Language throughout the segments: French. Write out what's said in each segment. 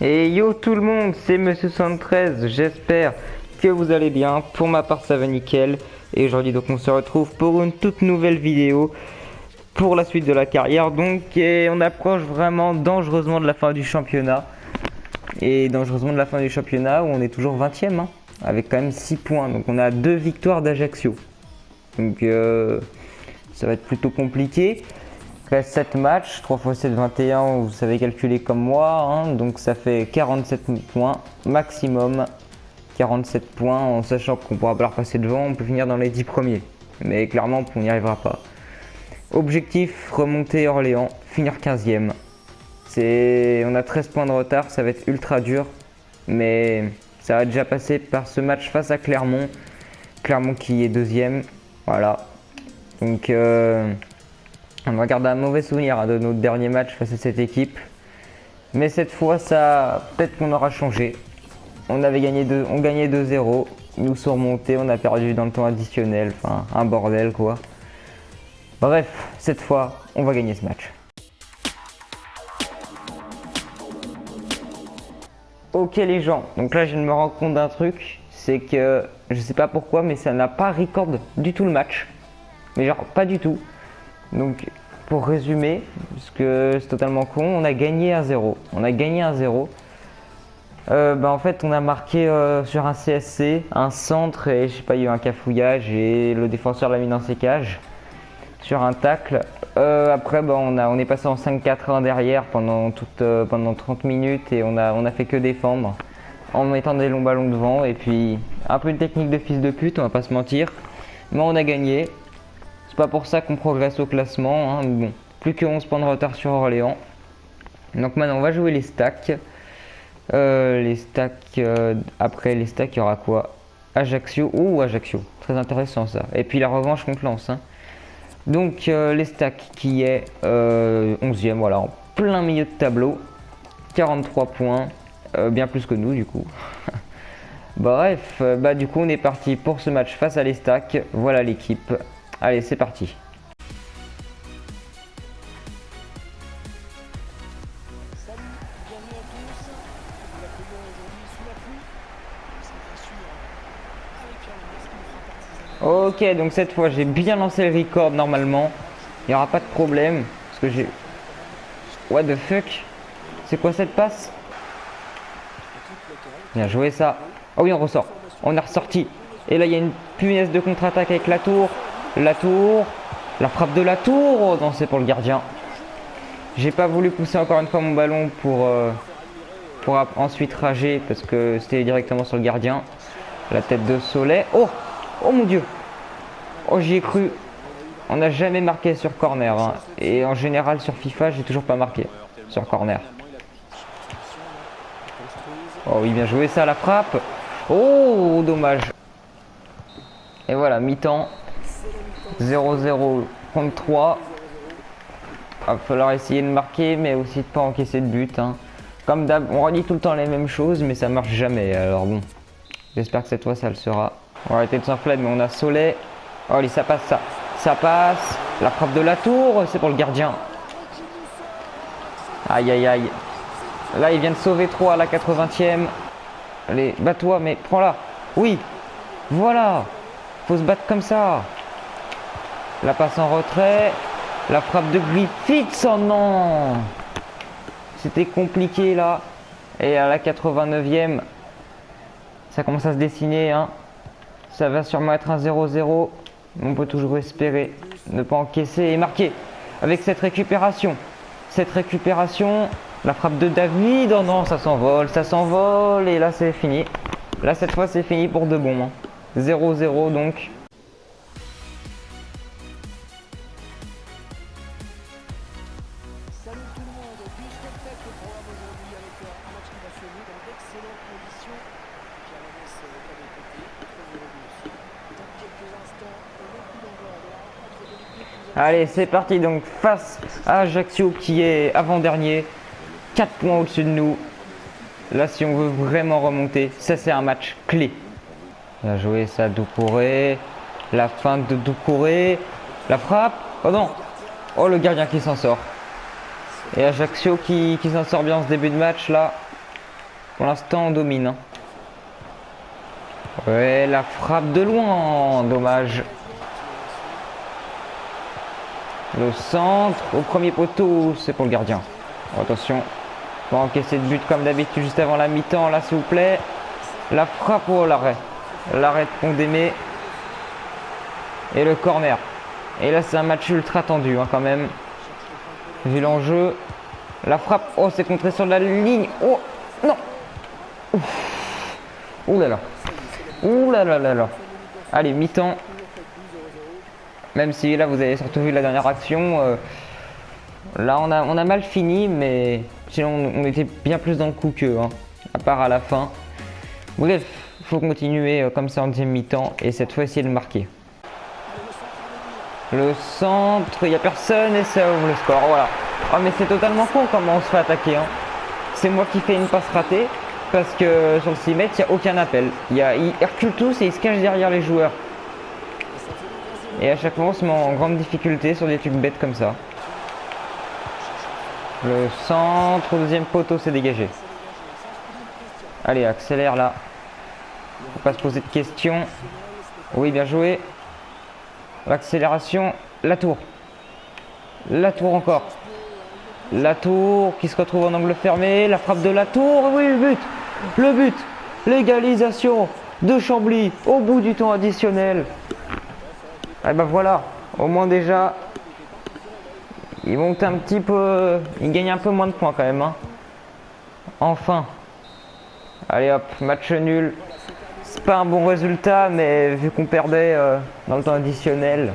Et yo tout le monde, c'est Monsieur 73, j'espère que vous allez bien. Pour ma part ça va nickel. Et aujourd'hui donc on se retrouve pour une toute nouvelle vidéo pour la suite de la carrière. Donc et on approche vraiment dangereusement de la fin du championnat. Et dangereusement de la fin du championnat où on est toujours 20ème hein, avec quand même 6 points. Donc on a 2 victoires d'Ajaccio. Donc ça va être plutôt compliqué. Il reste 7 matchs, 3 x 7, 21, vous savez calculer comme moi, hein, donc ça fait 47 points maximum. 47 points en sachant qu'on pourra pas repasser devant, on peut finir dans les 10 premiers. Mais clairement on n'y arrivera pas. Objectif, remonter Orléans, finir 15ème. On a 13 points de retard, ça va être ultra dur. Mais ça va déjà passer par ce match face à Clermont. Clermont qui est 2ème, voilà. Donc on va garder un mauvais souvenir de notre dernier match face à cette équipe. Mais cette fois, peut-être qu'on aura changé. On gagnait 2-0. Ils nous sont remontés, on a perdu dans le temps additionnel. Enfin, un bordel quoi. Bref, cette fois, on va gagner ce match. Ok les gens, donc là je me rends compte d'un truc. C'est que, je sais pas pourquoi, mais ça n'a pas record du tout le match. Mais genre, pas du tout. Donc pour résumer, parce que c'est totalement con, on a gagné 1-0. On a gagné 1-0. En fait on a marqué sur un CSC, un centre et je sais pas, il y a eu un cafouillage et le défenseur l'a mis dans ses cages sur un tacle. Après on est passé en 5-4-1 derrière pendant 30 minutes et on a fait que défendre en mettant des longs ballons devant et puis un peu une technique de fils de pute, on va pas se mentir. Mais on a gagné. C'est pas pour ça qu'on progresse au classement, hein. Bon, plus que 11 points de retard sur Orléans. Donc maintenant on va jouer les stacks. Après les stacks il y aura quoi? Ajaccio, Ajaccio, très intéressant ça. Et puis la revanche contre Lens hein. Donc les stacks qui est 11ème, voilà, en plein milieu de tableau. 43 points, bien plus que nous du coup. Bref, du coup on est parti pour ce match face à les stacks. Voilà l'équipe. Allez, c'est parti. Salut, bienvenue à tous. Nous l'accueillons aujourd'hui sous la pluie. C'est bien sûr avec Pierre Lemers qui nous fera partie. Ok, donc cette fois j'ai bien lancé le record normalement. Il n'y aura pas de problème. Parce que j'ai... What the fuck? C'est quoi cette passe? Bien joué ça. Oh oui, on ressort. On a ressorti. Et là il y a une punaise de contre-attaque avec la tour. La frappe de la tour. Oh non, c'est pour le gardien. J'ai pas voulu pousser encore une fois mon ballon pour ensuite rager parce que c'était directement sur le gardien. La tête de Soleil. Oh mon dieu. Oh, j'y ai cru. On n'a jamais marqué sur corner hein. Et en général sur FIFA j'ai toujours pas marqué sur corner. Oh oui, bien joué ça, la frappe. Oh, dommage. Et voilà, mi-temps. 0-0 contre 3. Il va falloir essayer de marquer, mais aussi de pas encaisser de but. Hein. Comme d'hab, on redit tout le temps les mêmes choses, mais ça marche jamais. Alors bon, j'espère que cette fois ça le sera. On va arrêter de s'enflammer, mais on a Soleil. Oh, allez, ça passe ça. Ça passe. La frappe de la tour, c'est pour le gardien. Aïe, aïe, aïe. Là, il vient de sauver 3 à la 80e. Allez, bats-toi, mais prends-la. Oui, voilà. Faut se battre comme ça. La passe en retrait. La frappe de Griffiths, oh non. C'était compliqué là. Et à la 89e, ça commence à se dessiner. Hein. Ça va sûrement être un 0-0. On peut toujours espérer ne pas encaisser et marquer avec cette récupération. La frappe de David, oh non, ça s'envole. Et là c'est fini. Là cette fois c'est fini pour de bon. Hein. 0-0 donc. Salut tout le monde, du spectacle au programme aujourd'hui avec un match qui va se jouer dans d'excellentes conditions. Pierre Lemers est à mes côtés, très heureux lui aussi. Dans quelques instants, le coup d'envoi de la rencontre de l'équipe. Allez, c'est parti donc face à Ajaccio qui est avant-dernier. 4 points au-dessus de nous. Là, si on veut vraiment remonter, ça c'est un match clé. Bien joué ça, Doucouré. La feinte de Doucouré. La frappe. Oh non. Oh, le gardien qui s'en sort. Et Ajaccio qui s'en sort bien en ce début de match là. Pour l'instant, on domine. Hein. Ouais, la frappe de loin. Dommage. Le centre au premier poteau, c'est pour le gardien. Oh, attention. Pas encaisser de but comme d'habitude juste avant la mi-temps, là, s'il vous plaît. La frappe, oh, l'arrêt. L'arrêt de Pondémé. Et le corner. Et là, c'est un match ultra tendu, hein, quand même. Vu l'enjeu. La frappe, oh, c'est contré sur la ligne. Oh, non. Ouf. Ouh là là. Ouh là là là là. Allez, mi-temps. Même si là, vous avez surtout vu la dernière action. Là, on a mal fini, mais sinon, on était bien plus dans le coup qu'eux, hein, à part à la fin. Bref, il faut continuer comme ça en deuxième mi-temps et cette fois essayer de marquer. Le centre, il n'y a personne et ça ouvre le score, voilà. Oh, mais c'est totalement con comment on se fait attaquer. Hein. C'est moi qui fais une passe ratée parce que sur le 6 mètres, il n'y a aucun appel. Ils reculent tous et ils se cachent derrière les joueurs. Et à chaque fois, on se met en grande difficulté sur des trucs bêtes comme ça. Le centre, deuxième poteau, c'est dégagé. Allez, accélère là. Faut pas se poser de questions. Oui, bien joué. L'accélération, la tour. La tour encore. La tour qui se retrouve en angle fermé. La frappe de la tour. Oui, le but. Le but. L'égalisation de Chambly au bout du temps additionnel. Et ben voilà. Au moins déjà, ils montent un petit peu. Ils gagnent un peu moins de points quand même. Hein. Enfin. Allez hop, match nul. C'est pas un bon résultat, mais vu qu'on perdait dans le temps additionnel,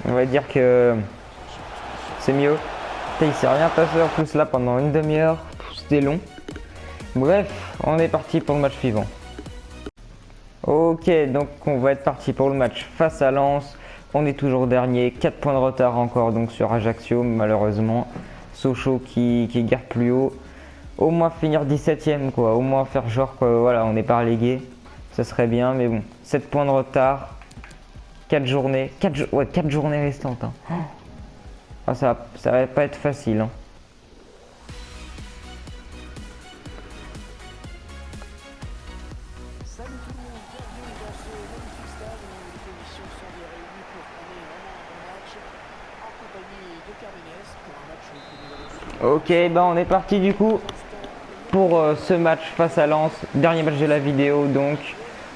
on va dire que c'est mieux. Il s'est rien passé en plus là pendant une demi-heure, c'était long. Bref, on est parti pour le match suivant. Ok, donc on va être parti pour le match face à Lens. On est toujours dernier, 4 points de retard encore donc sur Ajaccio malheureusement. Sochaux qui garde plus haut. Au moins finir 17ème quoi, au moins faire genre que voilà, on n'est pas relégué. Ça serait bien, mais bon, 7 points de retard, 4 journées, 4 journées restantes. Hein. Ah, ça va pas être facile. Hein. Salut tout le monde, bienvenue dans ce magnifique stade où les conditions sont bien réunies pour qu'on ait vraiment un bon match en compagnie de Carmenes pour un match que nous allons suivre. Ok, ben on est parti du coup pour ce match face à Lens. Dernier match de la vidéo donc.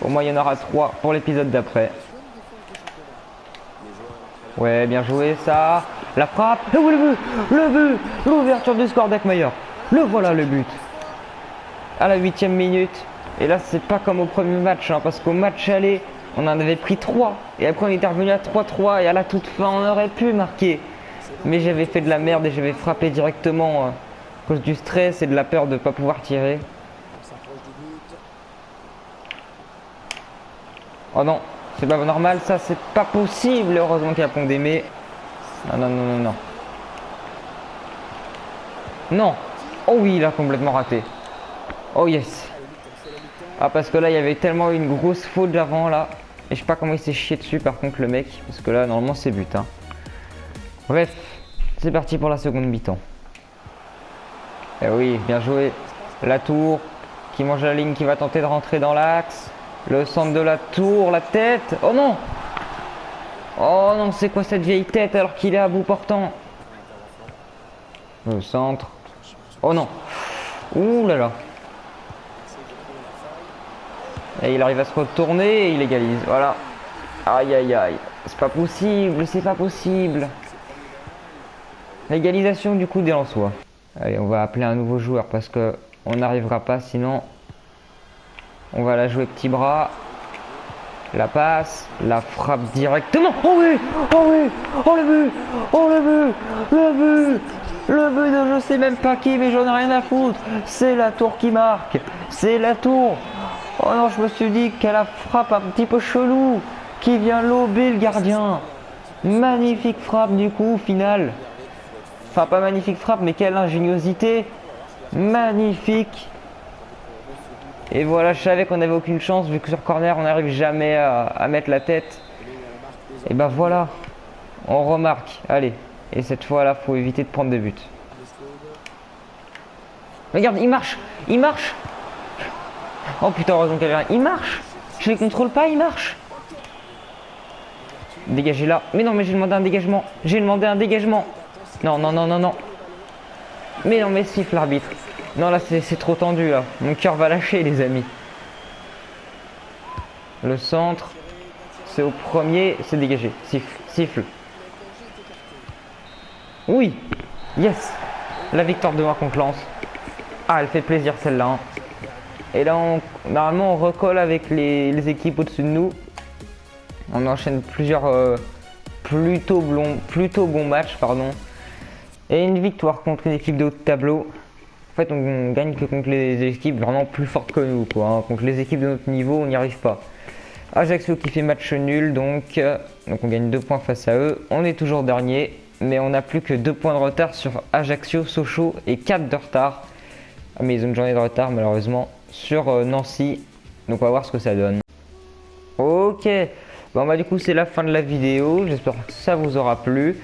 Au moins il y en aura 3 pour l'épisode d'après. Ouais, bien joué ça. La frappe. Oh, le but, l'ouverture du score d'Ekmayer. Le voilà le but. À la 8ème minute. Et là c'est pas comme au premier match, hein, parce qu'au match aller, on en avait pris 3. Et après on était revenu à 3-3 et à la toute fin on aurait pu marquer. Mais j'avais fait de la merde et j'avais frappé directement à cause du stress et de la peur de ne pas pouvoir tirer. Oh non, c'est pas normal ça, c'est pas possible. Heureusement qu'il y a Pondémé. Non, non, non, non, non. Non. Oh oui, il a complètement raté. Oh yes. Ah parce que là, il y avait tellement une grosse faute d'avant là. Et je sais pas comment il s'est chié dessus par contre le mec. Parce que là, normalement, c'est but. Hein. Bref, c'est parti pour la seconde mi-temps. Eh oui, bien joué. La tour qui mange la ligne, qui va tenter de rentrer dans l'axe. Le centre de la tour, la tête. Oh non! Oh non, c'est quoi cette vieille tête alors qu'il est à bout portant? Le centre. Oh non! Ouh là là! Et il arrive à se retourner et il égalise. Voilà. Aïe aïe aïe. C'est pas possible, c'est pas possible. L'égalisation du coup des Lensois. Allez, on va appeler un nouveau joueur parce que on n'arrivera pas sinon. On va la jouer petit bras. La passe. La frappe directement. Oh oui! Oh oui! Oh le but! Oh le but! Le but! Le but de je sais même pas qui, mais j'en ai rien à foutre. C'est la tour qui marque. C'est la tour. Oh non, je me suis dit qu'elle a frappe un petit peu chelou. Qui vient lober le gardien. Magnifique frappe du coup, finale. Enfin, pas magnifique frappe, mais quelle ingéniosité. Magnifique. Et voilà, je savais qu'on n'avait aucune chance, vu que sur corner, on n'arrive jamais à mettre la tête. Et ben voilà, on remarque. Allez, et cette fois-là, faut éviter de prendre des buts. Regarde, il marche, il marche. Oh putain, heureusement qu'il y avait un. Il marche. Je les contrôle pas, il marche. Dégagez là. Mais non, mais j'ai demandé un dégagement. J'ai demandé un dégagement. Non, non, non, non, non. Mais non, mais siffle l'arbitre. Non, là, c'est trop tendu, là. Mon cœur va lâcher, les amis. Le centre. C'est au premier. C'est dégagé. Siffle. Siffle. Oui. Yes. La victoire de 1 contre Lens. Ah, elle fait plaisir, celle-là. Hein. Et là, normalement, on recolle avec les équipes au-dessus de nous. On enchaîne plusieurs plutôt bons matchs, pardon. Et une victoire contre une équipe de haut de tableau. En fait, on gagne que contre les équipes vraiment plus fortes que nous, quoi. Hein. Contre les équipes de notre niveau, on n'y arrive pas. Ajaccio qui fait match nul, donc on gagne 2 points face à eux. On est toujours dernier, mais on n'a plus que 2 points de retard sur Ajaccio, Sochaux et 4 de retard. Ah, mais ils ont une journée de retard, malheureusement, sur Nancy. Donc on va voir ce que ça donne. Ok. Bon bah du coup c'est la fin de la vidéo, j'espère que ça vous aura plu.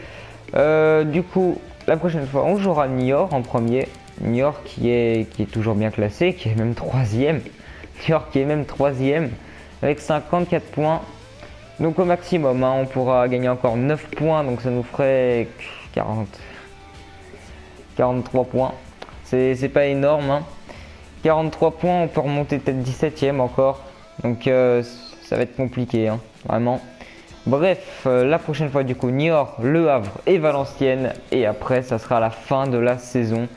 Du coup la prochaine fois on jouera Niort en premier. Niort qui est toujours bien classé, qui est même 3ème. Niort qui est même 3ème avec 54 points. Donc au maximum hein, on pourra gagner encore 9 points, donc ça nous ferait 43 points. C'est pas énorme hein. 43 points, on peut remonter peut-être 17ème encore. Donc ça va être compliqué hein. Vraiment. Bref, la prochaine fois du coup Niort, Le Havre et Valenciennes. Et après ça sera la fin de la saison.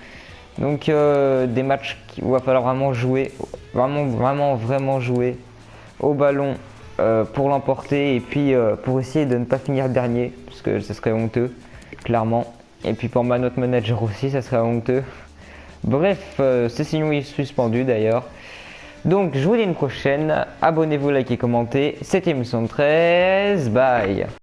Donc des matchs où il va falloir vraiment jouer. Vraiment jouer au ballon pour l'emporter. Et puis pour essayer de ne pas finir dernier. Parce que ça serait honteux, clairement. Et puis pour notre manager aussi, ça serait honteux. Bref, c'est sinon il est suspendu d'ailleurs. Donc je vous dis à une prochaine, abonnez-vous, likez, commentez, c'était Émission 13, bye.